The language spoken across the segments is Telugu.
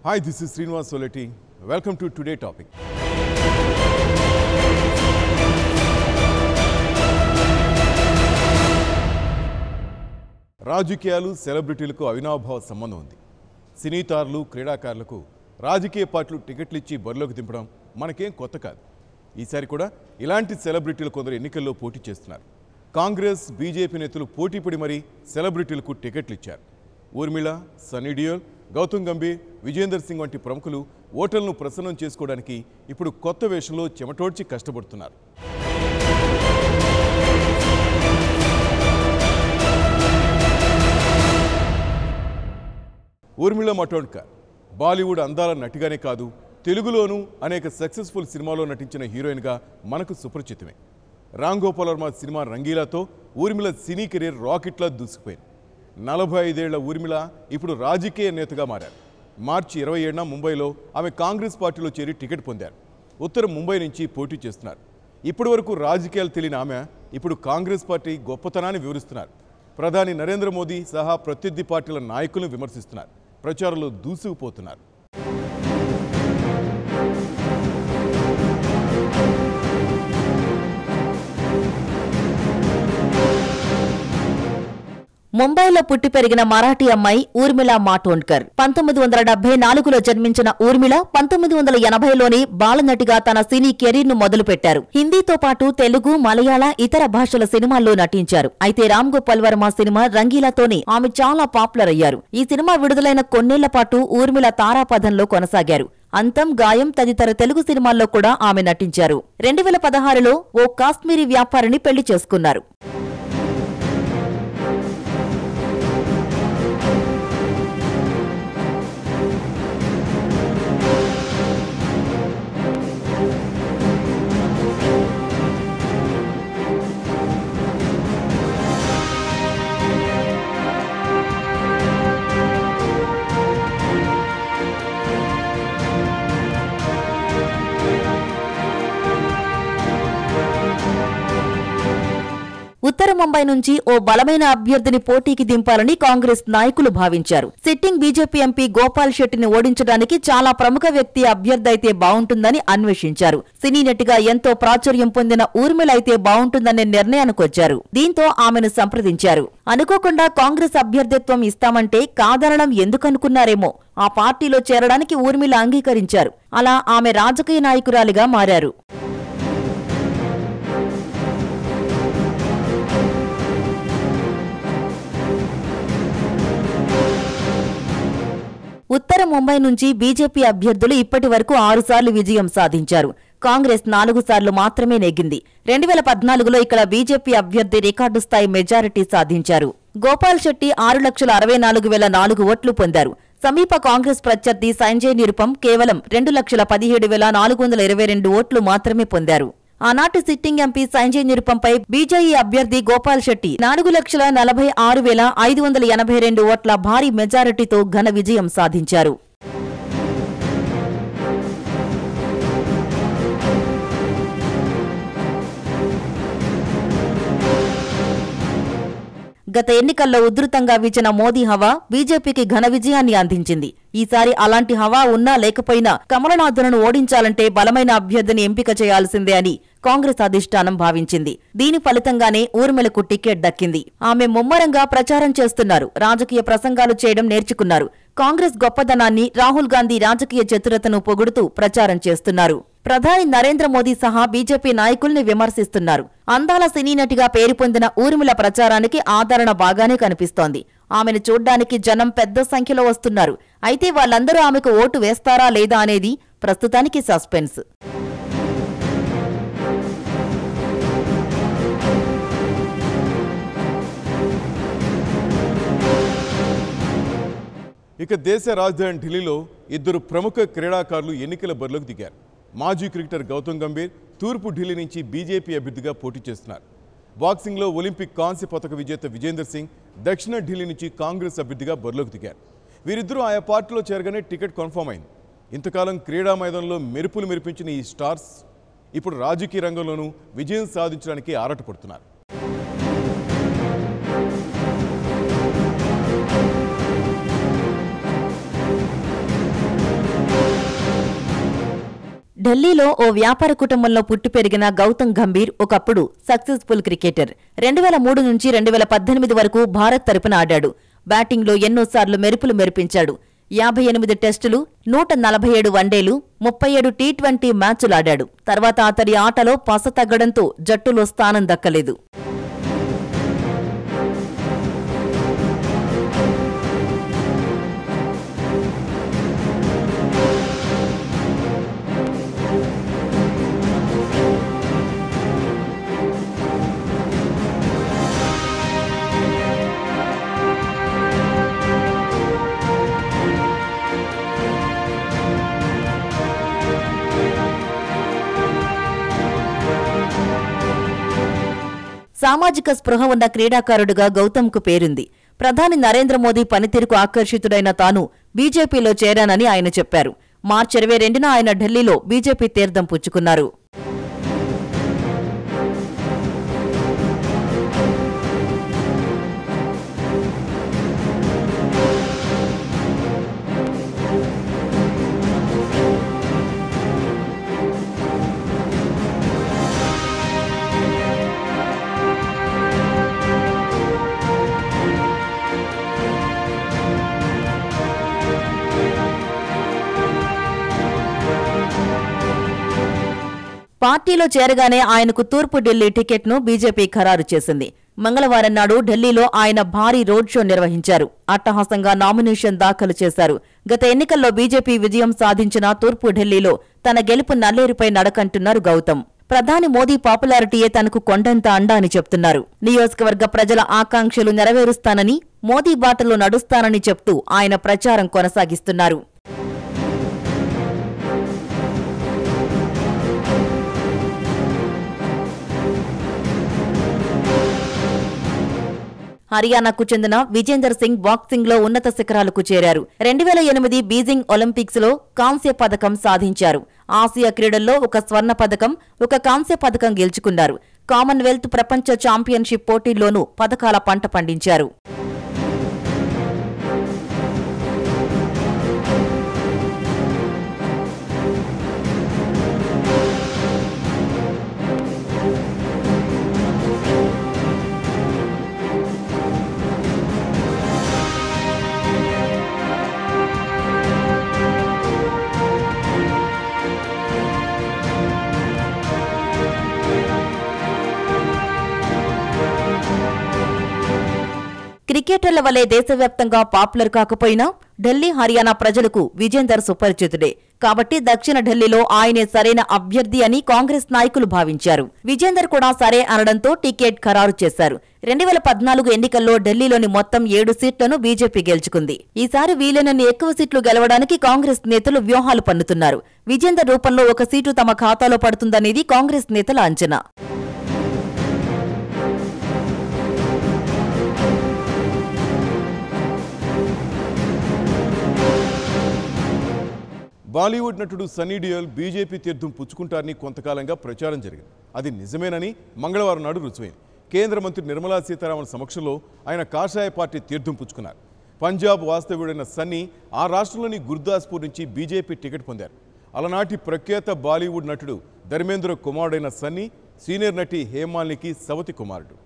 Hi, this is Srinivas Soleti. Welcome to Today Topic. రాజకీయాలు సెలబ్రిటీలకు అవినాభావ సంబంధం ఉంది. సినీతారులు క్రీడాకారులకు రాజకీయ పార్టీలు టికెట్లు ఇచ్చి బరిలోకి దింపడం మనకేం కొత్త కాదు. ఈసారి కూడా ఇలాంటి సెలబ్రిటీలు కొందరు ఎన్నికల్లో పోటీ చేస్తున్నారు. కాంగ్రెస్ బీజేపీ నేతలు పోటీపడి మరీ సెలబ్రిటీలకు టికెట్లు ఇచ్చారు. ఊర్మిళ, సన్నీ డియోల్, గౌతమ్ గంభీర్, విజేందర్ సింగ్ వంటి ప్రముఖులు ఓటర్లను ప్రసన్నం చేసుకోవడానికి ఇప్పుడు కొత్త వేషంలో చెమటోడ్చి కష్టపడుతున్నారు. ఊర్మిళ మటోండ్కర్ బాలీవుడ్ అందాల నటిగానే కాదు, తెలుగులోనూ అనేక సక్సెస్ఫుల్ సినిమాలో నటించిన హీరోయిన్గా మనకు సుపరిచితమే. రామ్ గోపాల్ వర్మ సినిమా రంగీలాతో ఊర్మిళ సినీ కెరీర్ రాకెట్లా దూసుకుపోయింది. 45 ఏళ్ల ఊర్మిళ ఇప్పుడు రాజకీయ నేతగా మారారు. మార్చి 27న ముంబైలో ఆమె కాంగ్రెస్ పార్టీలో చేరి టికెట్ పొందారు. ఉత్తర ముంబై నుంచి పోటీ చేస్తున్నారు. ఇప్పటి వరకు రాజకీయాలు తెలియని ఆమె ఇప్పుడు కాంగ్రెస్ పార్టీ గొప్పతనాన్ని వివరిస్తున్నారు. ప్రధాని నరేంద్ర మోదీ సహా ప్రత్యర్థి పార్టీల నాయకులను విమర్శిస్తున్నారు. ప్రచారంలో దూసుకుపోతున్నారు. ముంబైలో పుట్టి పెరిగిన మరాఠీ అమ్మాయి ఊర్మిళ మాటోండ్కర్. 1974లో జన్మించిన ఊర్మిళ 1980లోనే బాలనటిగా తన సినీ కెరీర్ను మొదలుపెట్టారు. హిందీతో పాటు తెలుగు, మలయాళ, ఇతర భాషల సినిమాల్లో నటించారు. అయితే రామ్ గోపాల్ వర్మ సినిమా రంగీలాతోనే ఆమె చాలా పాపులర్ అయ్యారు. ఈ సినిమా విడుదలైన కొన్నేళ్ల పాటు ఊర్మిళ తారాపథంలో కొనసాగారు. అంతం, గాయం తదితర తెలుగు సినిమాల్లో కూడా ఆమె నటించారు. 2016లో ఓ కాశ్మీరీ వ్యాపారిని పెళ్లి చేసుకున్నారు. ఉత్తర ముంబై నుంచి ఓ బలమైన అభ్యర్థిని పోటీకి దింపాలని కాంగ్రెస్ నాయకులు భావించారు. సిట్టింగ్ బీజేపీ ఎంపీ గోపాల్ శెట్టిని ఓడించడానికి చాలా ప్రముఖ వ్యక్తి అభ్యర్థి అయితే బావుంటుందని అన్వేషించారు. సినీ నటిగా ఎంతో ప్రాచుర్యం పొందిన ఊర్మిళ అయితే బావుంటుందనే నిర్ణయానికొచ్చారు. దీంతో ఆమెను సంప్రదించారు. అనుకోకుండా కాంగ్రెస్ అభ్యర్థిత్వం ఇస్తామంటే కాదనడం ఎందుకనుకున్నారేమో. ఆ పార్టీలో చేరడానికి ఊర్మిళ అంగీకరించారు. అలా ఆమె రాజకీయ నాయకురాలిగా మారారు. ఉత్తర ముంబై నుంచి బీజేపీ అభ్యర్థులు ఇప్పటి వరకు 6 సార్లు విజయం సాధించారు. కాంగ్రెస్ 4 సార్లు మాత్రమే నెగ్గింది. 2014లో ఇక్కడ బీజేపీ అభ్యర్థి రికార్డు స్థాయి మెజారిటీ సాధించారు. గోపాల్ శెట్టి 6,64,004 ఓట్లు పొందారు. సమీప కాంగ్రెస్ ప్రత్యర్థి సంజయ్ నిరుపం కేవలం 2,17,422 ఓట్లు మాత్రమే పొందారు. ఆనాటి సిట్టింగ్ ఎంపీ సంజయ్ నిరుపంపై బీజేపీ అభ్యర్థి గోపాల్ శెట్టి 4,46,582 ఓట్ల భారీ మెజారిటీతో ఘన విజయం సాధించారు. గత ఎన్నికల్లో ఉధృతంగా వీచిన మోదీ హవా బీజేపీకి ఘన విజయాన్ని అందించింది. ఈసారి అలాంటి హవా ఉన్నా లేకపోయినా కమలనాథులను ఓడించాలంటే బలమైన అభ్యర్థిని ఎంపిక చేయాల్సిందే అని కాంగ్రెస్ అధిష్టానం భావించింది. దీని ఫలితంగానే ఊర్మిళకు టికెట్ దక్కింది. ఆమె ముమ్మరంగా ప్రచారం చేస్తున్నారు. రాజకీయ ప్రసంగాలు చేయడం నేర్చుకున్నారు. కాంగ్రెస్ గొప్పదనాన్ని, రాహుల్ గాంధీ రాజకీయ చతురతను పొగుడుతూ ప్రచారం చేస్తున్నారు. ప్రధాని నరేంద్ర మోదీ సహా బీజేపీ నాయకుల్ని విమర్శిస్తున్నారు. అందాల సినీ నటిగా పేరు పొందిన ఊర్మిళ ప్రచారానికి ఆదరణ బాగానే కనిపిస్తోంది. ఆమెను చూడ్డానికి జనం పెద్ద సంఖ్యలో వస్తున్నారు. అయితే వాళ్ళందరూ ఆమెకు ఓటు వేస్తారా లేదా అనేది ప్రస్తుతానికి సస్పెన్స్. ఇక దేశ రాజధాని ఢిల్లీలో 2 ప్రముఖ క్రీడాకారులు ఎన్నికల బరిలోకి దిగారు. మాజీ క్రికెటర్ గౌతమ్ గంభీర్ తూర్పు ఢిల్లీ నుంచి బీజేపీ అభ్యర్థిగా పోటీ చేస్తున్నారు. బాక్సింగ్లో ఒలింపిక్ కాంస్య పతక విజేత విజేందర్ సింగ్ దక్షిణ ఢిల్లీ నుంచి కాంగ్రెస్ అభ్యర్థిగా బరిలోకి దిగారు. వీరిద్దరూ ఆయా పార్టీలో చేరగానే టికెట్ కన్ఫర్మ్ అయింది. ఇంతకాలం క్రీడా మైదానంలో మెరుపులు మెరిపించిన ఈ స్టార్స్ ఇప్పుడు రాజకీయ రంగంలోనూ విజయం సాధించడానికి ఆరాటపడుతున్నారు. ఢిల్లీలో ఓ వ్యాపార కుటుంబంలో పుట్టి పెరిగిన గౌతమ్ గంభీర్ ఒకప్పుడు సక్సెస్ఫుల్ క్రికెటర్. 2003 నుంచి 2018 వరకు భారత్ తరపున ఆడాడు. బ్యాటింగ్లో ఎన్నోసార్లు మెరుపులు మెరిపించాడు. 58 టెస్టులు, 147 వన్డేలు, 37 టీ20 మ్యాచులాడాడు. తర్వాత అతడి ఆటలో పస తగ్గడంతో జట్టులో స్థానం దక్కలేదు. సామాజిక స్పృహ ఉన్న క్రీడాకారుడుగా గౌతమ్కు పేరుంది. ప్రధాని నరేంద్ర మోదీ పనితీరుకు ఆకర్షితుడైన తాను బీజేపీలో చేరానని ఆయన చెప్పారు. మార్చి 22న ఆయన ఢిల్లీలో బీజేపీ తీర్థం పుచ్చుకున్నారు. పార్టీలో చేరగానే ఆయనకు తూర్పు ఢిల్లీ టికెట్ను బీజేపీ ఖరారు చేసింది. మంగళవారం నాడు ఢిల్లీలో ఆయన భారీ రోడ్ షో నిర్వహించారు. అట్టహాసంగా నామినేషన్ దాఖలు చేశారు. గత ఎన్నికల్లో బీజేపీ విజయం సాధించిన తూర్పు ఢిల్లీలో తన గెలుపు నల్లేరుపై నడకంటున్నారు గౌతమ్. ప్రధాని మోదీ పాపులారిటీయే తనకు కొండంత అండా అని చెప్తున్నారు. నియోజకవర్గ ప్రజల ఆకాంక్షలు నెరవేరుస్తానని, మోదీ బాటలో నడుస్తానని చెప్తూ ఆయన ప్రచారం కొనసాగిస్తున్నారు. హర్యానాకు చెందిన విజేందర్ సింగ్ బాక్సింగ్ లో ఉన్నత శిఖరాలకు చేరారు. 2008 బీజింగ్ ఒలింపిక్స్ లో కాంస్య పథకం సాధించారు. ఆసియా క్రీడల్లో ఒక స్వర్ణ పథకం, ఒక కాంస్య పథకం గెలుచుకున్నారు. కామన్వెల్త్, ప్రపంచ ఛాంపియన్షిప్ పోటీల్లోనూ పథకాల పంట పండించారు. క్రికెటర్ల వలె దేశవ్యాప్తంగా పాపులర్ కాకపోయినా ఢిల్లీ, హర్యానా ప్రజలకు విజేందర్ సుపరిచితుడే. కాబట్టి దక్షిణ ఢిల్లీలో ఆయనే సరైన అభ్యర్థి అని కాంగ్రెస్ నాయకులు భావించారు. విజేందర్ కూడా సరే అనడంతో టికెట్ ఖరారు చేశారు. 2014 ఎన్నికల్లో ఢిల్లీలోని మొత్తం 7 సీట్లను బీజేపీ గెలుచుకుంది. ఈసారి వీలైనన్ని ఎక్కువ సీట్లు గెలవడానికి కాంగ్రెస్ నేతలు వ్యూహాలు పన్నుతున్నారు. విజేందర్ రూపంలో ఒక సీటు తమ ఖాతాలో పడుతుందనేది కాంగ్రెస్ నేతల అంచనా. బాలీవుడ్ నటుడు సన్నీ డియోల్ బీజేపీ తీర్థం పుచ్చుకుంటారని కొంతకాలంగా ప్రచారం జరిగింది. అది నిజమేనని మంగళవారం నాడు రుజువైంది. కేంద్ర మంత్రి నిర్మలా సీతారామన్ సమక్షంలో ఆయన కాషాయ పార్టీ తీర్థం పుచ్చుకున్నారు. పంజాబ్ వాస్తవ్యుడైన సన్నీ ఆ రాష్ట్రంలోని గుర్దాస్పూర్ నుంచి బీజేపీ టికెట్ పొందారు. అలనాటి ప్రఖ్యాత బాలీవుడ్ నటుడు ధర్మేంద్ర కుమారుడైన సన్నీ సీనియర్ నటి హేమాలినికి సవతి కుమారుడు.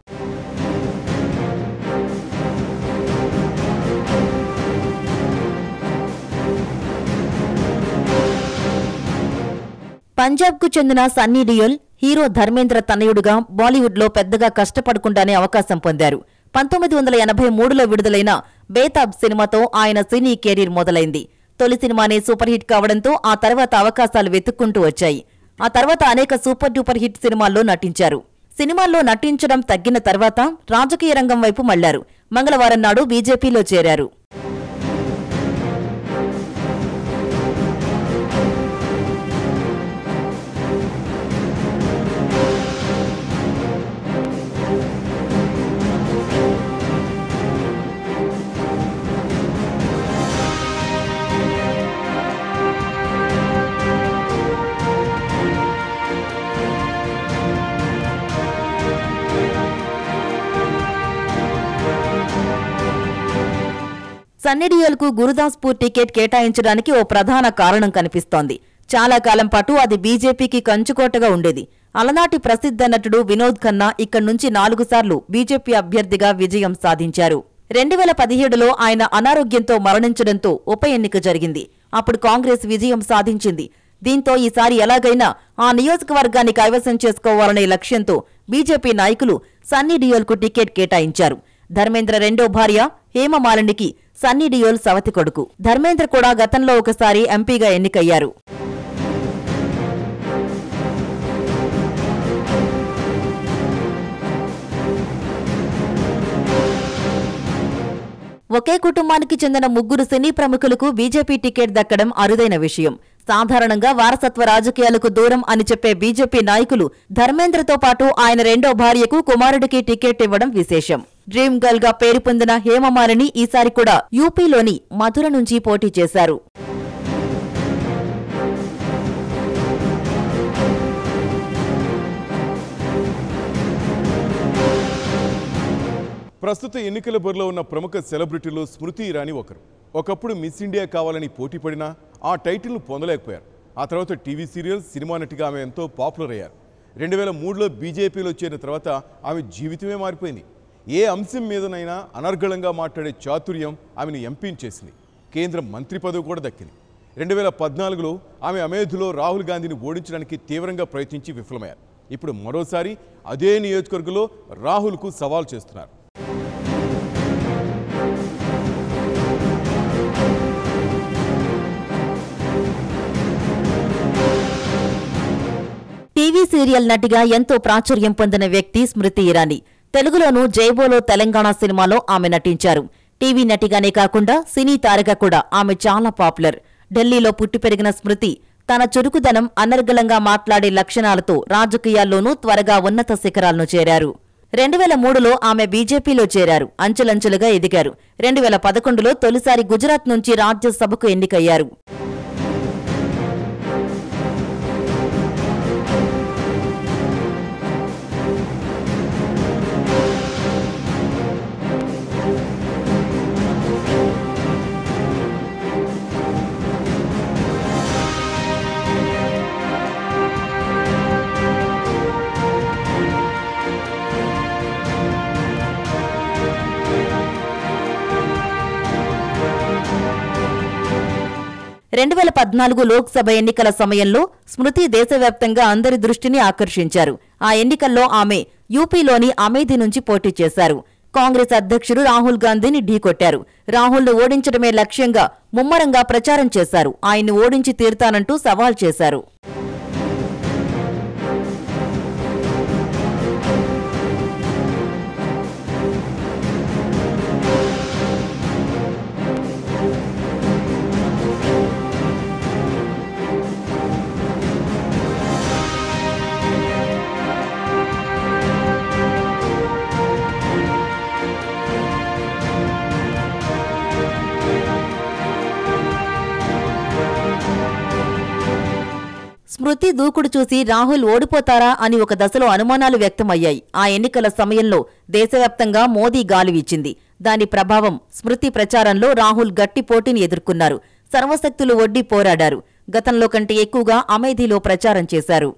పంజాబ్కు చెందిన సన్నీ డియోల్ హీరో ధర్మేంద్ర తనయుడుగా బాలీవుడ్లో పెద్దగా కష్టపడకుండానే అవకాశం పొందారు. 1983లో విడుదలైన బేతాబ్ సినిమాతో ఆయన సినీ కెరీర్ మొదలైంది. తొలి సినిమానే సూపర్ హిట్ కావడంతో ఆ తర్వాత అవకాశాలు వెతుక్కుంటూ వచ్చాయి. ఆ తర్వాత అనేక సూపర్ డూపర్ హిట్ సినిమాల్లో నటించారు. సినిమాల్లో నటించడం తగ్గిన తర్వాత రాజకీయ రంగం వైపు మళ్లారు. మంగళవారం నాడు బీజేపీలో చేరారు. సన్నీ డియోల్కు గురుదాస్పూర్ టికెట్ కేటాయించడానికి ఓ ప్రధాన కారణం కనిపిస్తోంది. చాలా కాలం పాటు అది బీజేపీకి కంచుకోటగా ఉండేది. అలనాటి ప్రసిద్ధ నటుడు వినోద్ ఖన్నా ఇక్కడి నుంచి 4 సార్లు బీజేపీ అభ్యర్థిగా విజయం సాధించారు. 2017లో ఆయన అనారోగ్యంతో మరణించడంతో ఉప ఎన్నిక జరిగింది. అప్పుడు కాంగ్రెస్ విజయం సాధించింది. దీంతో ఈసారి ఎలాగైనా ఆ నియోజకవర్గాన్ని కైవసం చేసుకోవాలనే లక్ష్యంతో బీజేపీ నాయకులు సన్నీ డియోల్కు టికెట్ కేటాయించారు. ధర్మేంద్ర రెండో భార్య హేమమాలినికి సన్నీ డియోల్ సవతి కొడుకు. ధర్మేంద్ర కూడా గతంలో ఒకసారి ఎంపీగా ఎన్నికయ్యారు. ఒకే కుటుంబానికి చెందిన 3 సినీ ప్రముఖులకు బీజేపీ టికెట్ దక్కడం అరుదైన విషయం. సాధారణంగా వారసత్వ రాజకీయాలకు దూరం అని చెప్పే బీజేపీ నాయకులు ధర్మేంద్రతో పాటు ఆయన రెండో భార్యకు కుమారుడికి టికెట్ ఇవ్వడం విశేషం. డ్రీమ్ గర్ల్ గా పేరు పొందిన హేమమాలిని ఈసారి కూడా యూపీలోని మధుర నుంచి పోటీ చేశారు. ప్రస్తుత ఎన్నికల బరిలో ఉన్న ప్రముఖ సెలబ్రిటీలో స్మృతి ఇరానీ ఒకరు. ఒకప్పుడు మిస్ ఇండియా కావాలని పోటీ పడినా ఆ టైటిల్ను పొందలేకపోయారు. ఆ తర్వాత టీవీ సీరియల్స్, సినిమా నటిగా ఆమె ఎంతో పాపులర్ అయ్యారు. 2003లో బీజేపీలో చేరిన తర్వాత ఆమె జీవితమే మారిపోయింది. ఏ అంశం మీదనైనా అనర్గళంగా మాట్లాడే చాతుర్యం ఆమెను ఎంపీని చేసింది. కేంద్ర మంత్రి పదవి కూడా దక్కింది. 2014లో ఆమె అమేధిలో రాహుల్ గాంధీని ఓడించడానికి తీవ్రంగా ప్రయత్నించి విఫలమయ్యారు. ఇప్పుడు మరోసారి అదే నియోజకవర్గంలో రాహుల్కు సవాల్ చేస్తున్నారు. టీవీ సీరియల్ నటిగా ఎంతో ప్రాచుర్యం పొందిన వ్యక్తి స్మృతి ఇరానీ. తెలుగులోనూ జైబోలో తెలంగాణ సినిమాలో ఆమె నటించారు. టీవీ నటిగానే కాకుండా సినీ తారగా కూడా ఆమె చాలా పాపులర్. ఢిల్లీలో పుట్టి పెరిగిన స్మృతి తన చురుకుదనం, అనర్గళంగా మాట్లాడే లక్షణాలతో రాజకీయాల్లోనూ త్వరగా ఉన్నత శిఖరాలను చేరారు. 2003లో ఆమె బీజేపీలో చేరారు. అంచెలంచెలుగా ఎదిగారు. 2011లో తొలిసారి గుజరాత్ నుంచి రాజ్యసభకు ఎన్నికయ్యారు. రెండు 2014 లోక్సభ ఎన్నికల సమయంలో స్మృతి దేశవ్యాప్తంగా అందరి దృష్టిని ఆకర్షించారు. ఆ ఎన్నికల్లో ఆమె యూపీలోని అమేథీ నుంచి పోటీ చేశారు. కాంగ్రెస్ అధ్యక్షుడు రాహుల్ గాంధీని ఢీకొట్టారు. రాహుల్ను ఓడించడమే లక్ష్యంగా ముమ్మరంగా ప్రచారం చేశారు. ఆయన్ని ఓడించి తీరుతానంటూ సవాల్ చేశారు. స్మృతి దూకుడు చూసి రాహుల్ ఓడిపోతారా అని ఒక దశలో అనుమానాలు వ్యక్తమయ్యాయి. ఆ ఎన్నికల సమయంలో దేశవ్యాప్తంగా మోదీ గాలివీచింది. దాని ప్రభావం స్మృతి ప్రచారంలో రాహుల్ గట్టి పోటీని ఎదుర్కొన్నారు. సర్వశక్తులు ఒడ్డి పోరాడారు. గతంలో కంటే ఎక్కువగా అమేథీలో ప్రచారం చేశారు.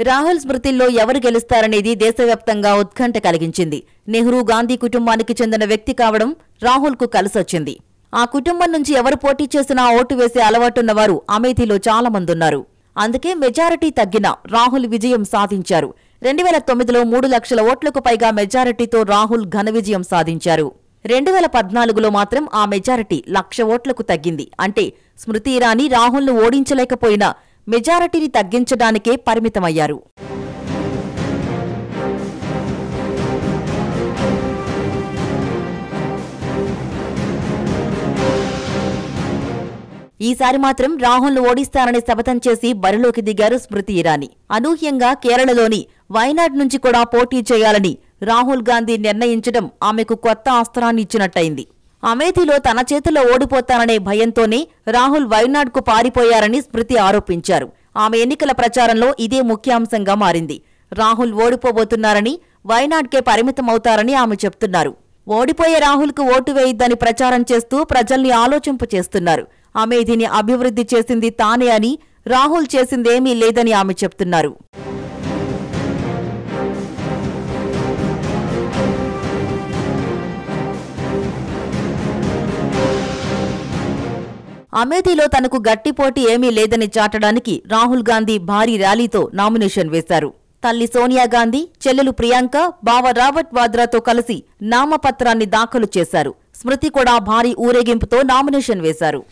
రాహుల్ స్మృతిల్లో ఎవరు గెలుస్తారనేది దేశవ్యాప్తంగా ఉత్కంఠ కలిగించింది. నెహ్రూ, గాంధీ కుటుంబానికి చెందిన వ్యక్తి కావడం రాహుల్కు కలిసొచ్చింది. ఆ కుటుంబం నుంచి ఎవరు పోటీ చేసినా ఓటు వేసే అలవాటున్నవారు అమేథీలో చాలా మందున్నారు. అందుకే మెజారిటీ తగ్గినా రాహుల్ విజయం సాధించారు. 2009లో 3 లక్షల ఓట్లకు పైగా మెజారిటీతో రాహుల్ ఘన విజయం సాధించారు. 2014లో మాత్రం ఆ మెజారిటీ 1,00,000 ఓట్లకు తగ్గింది. అంటే స్మృతి ఇరానీ రాహుల్ను ఓడించలేకపోయినా మెజారిటీని తగ్గించడానికే పరిమితమయ్యారు. ఈసారి మాత్రం రాహుల్ను ఓడిస్తారని శపథం చేసి బరిలోకి దిగారు స్మృతి ఇరానీ. అనూహ్యంగా కేరళలోని వైనాడ్ నుంచి కూడా పోటీ చేయాలని రాహుల్ గాంధీ నిర్ణయించడం ఆమెకు కొత్త అస్త్రాన్ని ఇచ్చినట్టయింది. అమేథీలో తన చేతిలో ఓడిపోతాననే భయంతోనే రాహుల్ వైనాడ్కు పారిపోయారని స్మృతి ఆరోపించారు. ఆమె ఎన్నికల ప్రచారంలో ఇదే ముఖ్యాంశంగా మారింది. రాహుల్ ఓడిపోబోతున్నారని, వైనాడ్కే పరిమితమవుతారని ఆమె చెప్తున్నారు. ఓడిపోయే రాహుల్కు ఓటు వేయిద్దని ప్రచారం చేస్తూ ప్రజల్ని ఆలోచింపచేస్తున్నారు. అమేథీని అభివృద్ధి చేసింది తానే అని, రాహుల్ చేసిందేమీ లేదని ఆమె చెప్తున్నారు. అమేథీలో తనకు గట్టి పోటీ ఏమీ లేదని చాటడానికి రాహుల్ గాంధీ భారీ ర్యాలీతో నామినేషన్ వేశారు. తల్లి సోనియా గాంధీ, చెల్లెలు ప్రియాంక, బావ రాబర్ట్ వాద్రాతో కలిసి నామపత్రాన్ని దాఖలు చేశారు. స్మృతి కూడా భారీ ఊరేగింపుతో నామినేషన్ వేశారు.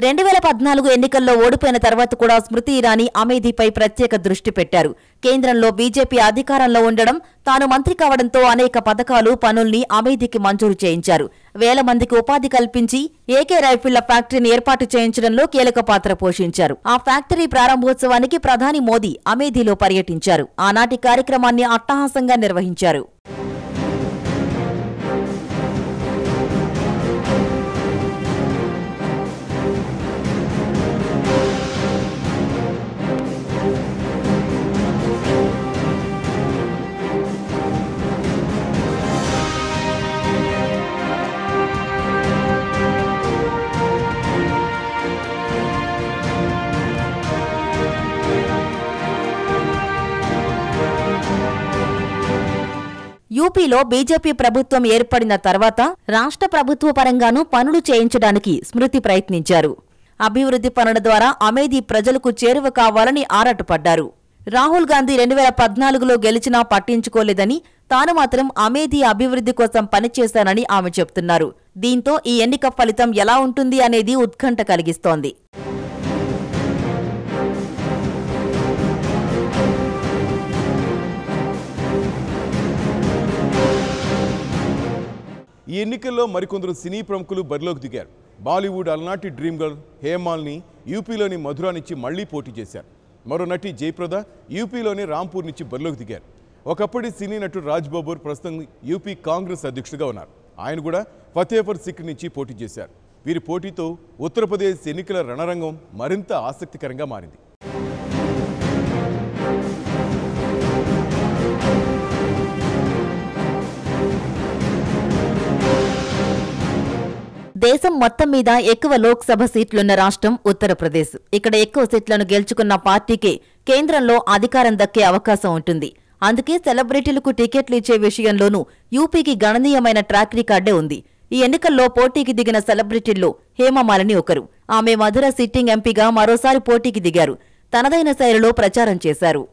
రెండు 2014 ఎన్నికల్లో ఓడిపోయిన తర్వాత కూడా స్మృతి ఇరానీ అమేథీపై ప్రత్యేక దృష్టి పెట్టారు. కేంద్రంలో బీజేపీ అధికారంలో ఉండడం, తాను మంత్రి కావడంతో అనేక పథకాలు, పనుల్ని అమేథీకి మంజూరు చేయించారు. వేల మందికి ఉపాధి కల్పించి ఏకే రైఫిళ్ల ఫ్యాక్టరీని ఏర్పాటు చేయించడంలో కీలక పాత్ర పోషించారు. ఆ ఫ్యాక్టరీ ప్రారంభోత్సవానికి ప్రధాని మోదీ అమేథీలో పర్యటించారు. ఆనాటి కార్యక్రమాన్ని అట్టహాసంగా నిర్వహించారు. యూపీలో బీజేపీ ప్రభుత్వం ఏర్పడిన తర్వాత రాష్ట్ర ప్రభుత్వ పరంగానూ పనులు చేయించడానికి స్మృతి ప్రయత్నించారు. అభివృద్ధి పనుల ద్వారా అమేథీ ప్రజలకు చేరువ కావాలని ఆరాటపడ్డారు. రాహుల్ గాంధీ 2014లో గెలిచినా పట్టించుకోలేదని, తాను మాత్రం అమేథీ అభివృద్ధి కోసం పనిచేశానని ఆమె చెప్తున్నారు. దీంతో ఈ ఎన్నిక ఫలితం ఎలా ఉంటుంది అనేది ఉత్కంఠ కలిగిస్తోంది. ఈ ఎన్నికల్లో మరికొందరు సినీ ప్రముఖులు బరిలోకి దిగారు. బాలీవుడ్ అలనాటి డ్రీమ్ గర్ల్ హేమాల్ని యూపీలోని మధురా నుంచి మళ్లీ పోటీ చేశారు. మరో నటి జయప్రద యూపీలోని రాంపూర్ నుంచి బరిలోకి దిగారు. ఒకప్పటి సినీ నటుడు రాజ్ బబ్బర్ ప్రస్తుతం యూపీ కాంగ్రెస్ అధ్యక్షుడిగా ఉన్నారు. ఆయన కూడా ఫతేపూర్ సిక్రీ నుంచి పోటీ చేశారు. వీరి పోటీతో ఉత్తరప్రదేశ్ ఎన్నికల రణరంగం మరింత ఆసక్తికరంగా మారింది. దేశం మొత్తం మీద ఎక్కువ లోక్సభ సీట్లున్న రాష్ట్రం ఉత్తరప్రదేశ్. ఇక్కడ ఎక్కువ సీట్లను గెలుచుకున్న పార్టీకే కేంద్రంలో అధికారం దక్కే అవకాశం ఉంటుంది. అందుకే సెలబ్రిటీలకు టికెట్లు ఇచ్చే విషయంలోనూ యూపీకి గణనీయమైన ట్రాక్ రికార్డే ఉంది. ఈ ఎన్నికల్లో పోటీకి దిగిన సెలబ్రిటీల్లో హేమమాలిని ఒకరు. ఆమె మధుర సిట్టింగ్ ఎంపీగా మరోసారి పోటీకి దిగారు. తనదైన శైలిలో ప్రచారం చేశారు.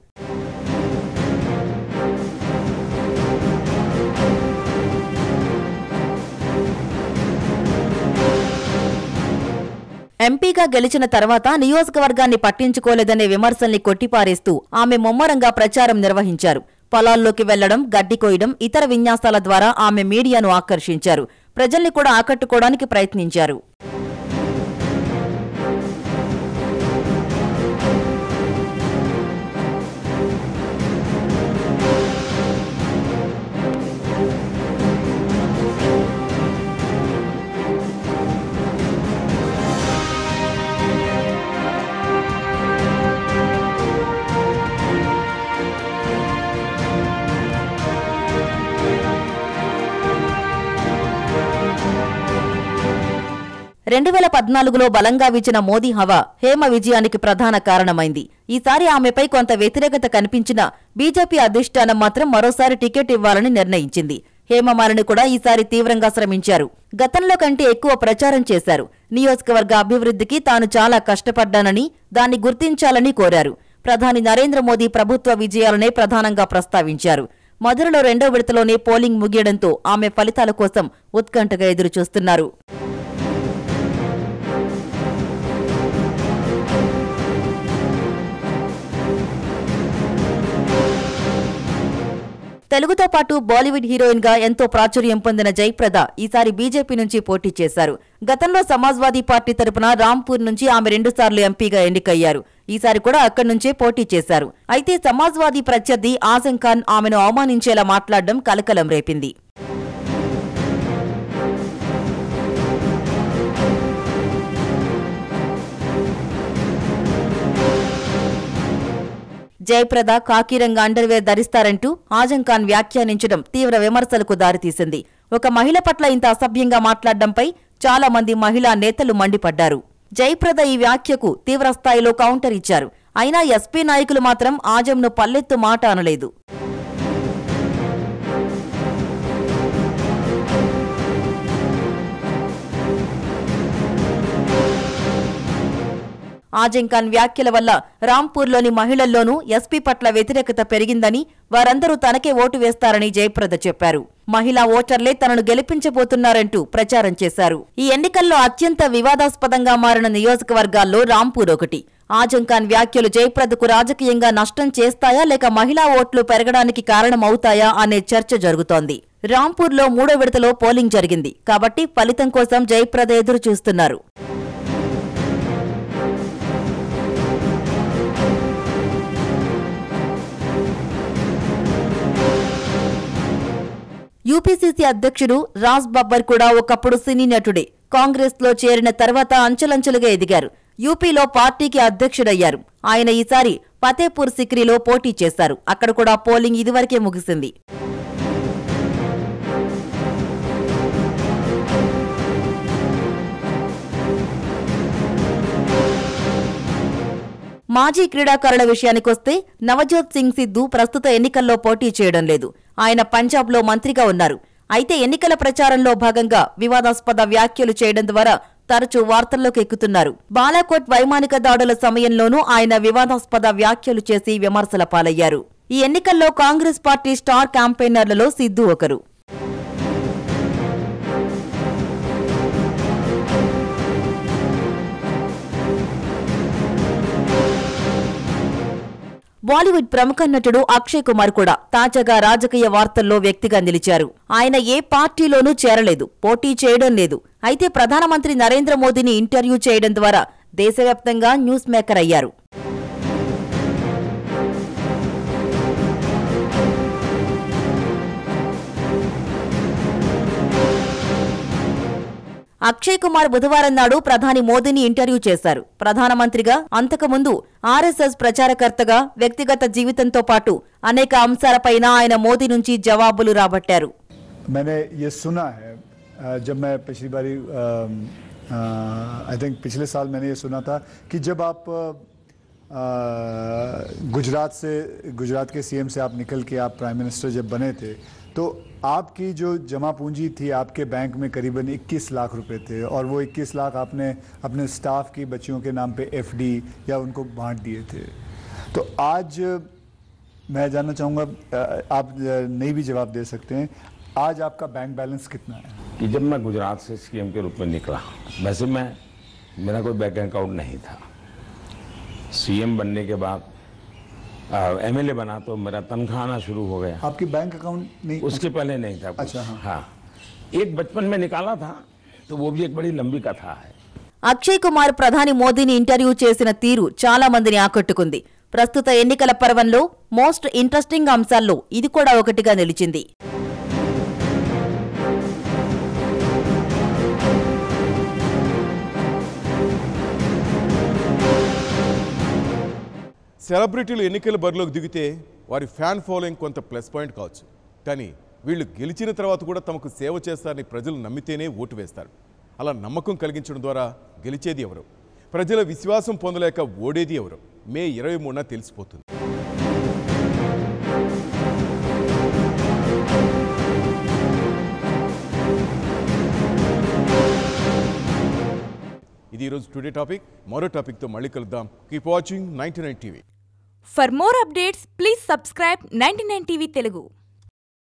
ఎంపీగా గెలిచిన తర్వాత నియోజకవర్గాన్ని పట్టించుకోలేదనే విమర్శల్ని కొట్టిపారేస్తూ ఆమె ముమ్మరంగా ప్రచారం నిర్వహించారు. పొలాల్లోకి వెళ్లడం, గడ్డి కోయడం, ఇతర విన్యాసాల ద్వారా ఆమె మీడియాను ఆకర్షించారు. ప్రజల్ని కూడా ఆకట్టుకోవడానికి ప్రయత్నించారు. రెండు 2014లో బలంగా వీచిన మోదీ హవా హేమ విజయానికి ప్రధాన కారణమైంది. ఈసారి ఆమెపై కొంత వ్యతిరేకత కనిపించినా బీజేపీ అధిష్టానం మాత్రం మరోసారి టికెట్ ఇవ్వాలని నిర్ణయించింది. హేమమాలిని కూడా ఈసారి తీవ్రంగా శ్రమించారు. గతంలో కంటే ఎక్కువ ప్రచారం చేశారు. నియోజకవర్గ అభివృద్ధికి తాను చాలా కష్టపడ్డానని, దాన్ని గుర్తించాలని కోరారు. ప్రధాని నరేంద్ర మోదీ ప్రభుత్వ విజయాలనే ప్రధానంగా ప్రస్తావించారు. మధురలో రెండో విడతలోనే పోలింగ్ ముగియడంతో ఆమె ఫలితాల కోసం ఉత్కంఠగా ఎదురుచూస్తున్నారు. తెలుగుతో పాటు బాలీవుడ్ హీరోయిన్ గా ఎంతో ప్రాచుర్యం పొందిన జయప్రద ఈసారి బీజేపీ నుంచి పోటీ చేశారు. గతంలో సమాజ్వాదీ పార్టీ తరపున రాంపూర్ నుంచి ఆమె 2 సార్లు ఎంపీగా ఎన్నికయ్యారు. ఈసారి కూడా అక్కడి నుంచే పోటీ చేశారు. అయితే సమాజ్వాదీ ప్రత్యర్థి ఆజం ఖాన్ ఆమెను అవమానించేలా మాట్లాడడం కలకలం రేపింది. జయప్రద కాకీరంగ అండర్వేర్ ధరిస్తారంటూ ఆజం ఖాన్ వ్యాఖ్యానించడం తీవ్ర విమర్శలకు దారితీసింది. ఒక మహిళ పట్ల ఇంత అసభ్యంగా మాట్లాడడంపై చాలా మంది మహిళా నేతలు మండిపడ్డారు. జయప్రద ఈ వ్యాఖ్యకు తీవ్రస్థాయిలో కౌంటర్ ఇచ్చారు. అయినా ఎస్పీ నాయకులు మాత్రం ఆజంను పల్లెత్తు మాట అనలేదు. ఆజం ఖాన్ వ్యాఖ్యల వల్ల రాంపూర్లోని మహిళల్లోనూ ఎస్పీ పట్ల వ్యతిరేకత పెరిగిందని, వారందరూ తనకే ఓటు వేస్తారని జయప్రద చెప్పారు. మహిళా ఓటర్లే తనను గెలిపించబోతున్నారంటూ ప్రచారం చేశారు. ఈ ఎన్నికల్లో అత్యంత వివాదాస్పదంగా మారిన నియోజకవర్గాల్లో రాంపూర్ ఒకటి. ఆజం ఖాన్ వ్యాఖ్యలు జయప్రదకు రాజకీయంగా నష్టం చేస్తాయా లేక మహిళా ఓట్లు పెరగడానికి కారణమవుతాయా అనే చర్చ జరుగుతోంది. రాంపూర్లో 3వ విడతలో పోలింగ్ జరిగింది కాబట్టి ఫలితం కోసం జయప్రద ఎదురు చూస్తున్నారు. యూపీసీసీ అధ్యక్షుడు రాజ్ బబ్బర్ కూడా ఒకప్పుడు సినీ నటుడే. కాంగ్రెస్ లో చేరిన తర్వాత అంచెలంచెలుగా ఎదిగారు. యూపీలో పార్టీకి అధ్యక్షుడయ్యారు. ఆయన ఈసారి ఫతేపూర్ సిక్రీలో పోటీ చేశారు. అక్కడ కూడా పోలింగ్ ఇదివరకే ముగిసింది. మాజీ క్రీడాకారుల విషయానికొస్తే నవజోత్ సింగ్ సిద్ధు ప్రస్తుత ఎన్నికల్లో పోటీ చేయడం లేదు. ఆయన పంజాబ్లో మంత్రిగా ఉన్నారు. అయితే ఎన్నికల ప్రచారంలో భాగంగా వివాదాస్పద వ్యాఖ్యలు చేయడం ద్వారా తరచూ వార్తల్లోకి ఎక్కుతున్నారు. బాలాకోట్ వైమానిక దాడుల సమయంలోనూ ఆయన వివాదాస్పద వ్యాఖ్యలు చేసి విమర్శల పాలయ్యారు. ఈ ఎన్నికల్లో కాంగ్రెస్ పార్టీ స్టార్ క్యాంపెయినర్లలో సిద్ధు ఒకరు. బాలీవుడ్ ప్రముఖ నటుడు అక్షయ్ కుమార్ కూడా తాజాగా రాజకీయ వార్తల్లో వ్యక్తిగా నిలిచారు. ఆయన ఏ పార్టీలోనూ చేరలేదు, పోటీ చేయడం లేదు. అయితే ప్రధానమంత్రి నరేంద్ర మోదీని ఇంటర్వ్యూ చేయడం ద్వారా దేశవ్యాప్తంగా న్యూస్ మేకర్ అయ్యారు. అక్షయ్ కుమార్ బుధవారం నాడు ప్రధాని మోదీని ఇంటర్వ్యూ చేశారు. ప్రధానమంత్రిగా, అంతకుముందు ఆర్ఎస్ఎస్ ప్రచారకర్తగా, వ్యక్తిగత జీవితంతో పాటు అనేక అంశాలపైన ఆయన మోదీ నుంచి జవాబులు రాబట్టారు. मैंने ये सुना है जब मैं पिछली बारी आई थिंक पिछले साल मैंने ये सुना था कि जब आप गुजरात के सीएम से आप निकल के आप प्राइम मिनिस्टर जब बने थे तो आपकी जो जमा पूंजी थी आपके बैंक में करीबन 21 लाख रुपए थे और वो 21 लाख आपने अपने स्टाफ की बच्चियों के नाम पे एफडी या उनको बांट दिए थे. तो आज मैं जानना चाहूँगा, आप नहीं भी जवाब दे सकते हैं, आज आपका बैंक बैलेंस कितना है? कि जब मैं गुजरात से सीएम के रूप में निकला, वैसे मेरा कोई बैंक अकाउंट नहीं था. सीएम बनने के बाद एमएलए बना तो मेरा तनख्वाह आना शुरू हो गया. आपकी बैंक अकाउंट नहीं? उसके पहले नहीं था. अच्छा. हाँ, एक बचपन में निकाला था तो वो भी एक बड़ी लंबी कथा है. అక్షయ్ కుమార్ ప్రధాని మోదీని ఇంటర్వ్యూ చేసిన తీరు చాలా మందిని ఆకట్టుకుంది. ప్రస్తుత ఎన్నికల పర్వంలో మోస్ట్ ఇంట్రెస్టింగ్ అంశాల్లో ఇది కూడా ఒకటిగా నిలిచింది. సెలబ్రిటీలు ఎన్నికల బరిలోకి దిగితే వారి ఫ్యాన్ ఫాలోయింగ్ కొంత ప్లస్ పాయింట్ కావచ్చు. కానీ వీళ్ళు గెలిచిన తర్వాత కూడా తమకు సేవ చేస్తారని ప్రజలు నమ్మితేనే ఓటు వేస్తారు. అలా నమ్మకం కలిగించడం ద్వారా గెలిచేది ఎవరు, ప్రజల విశ్వాసం పొందలేక ఓడేది ఎవరు మే 23న తెలిసిపోతుంది. ఇది ఈరోజు టుడే టాపిక్. మరో టాపిక్తో మళ్ళీ కలుద్దాం. Keep watching 99 TV. For more updates, please subscribe 99 TV Telugu.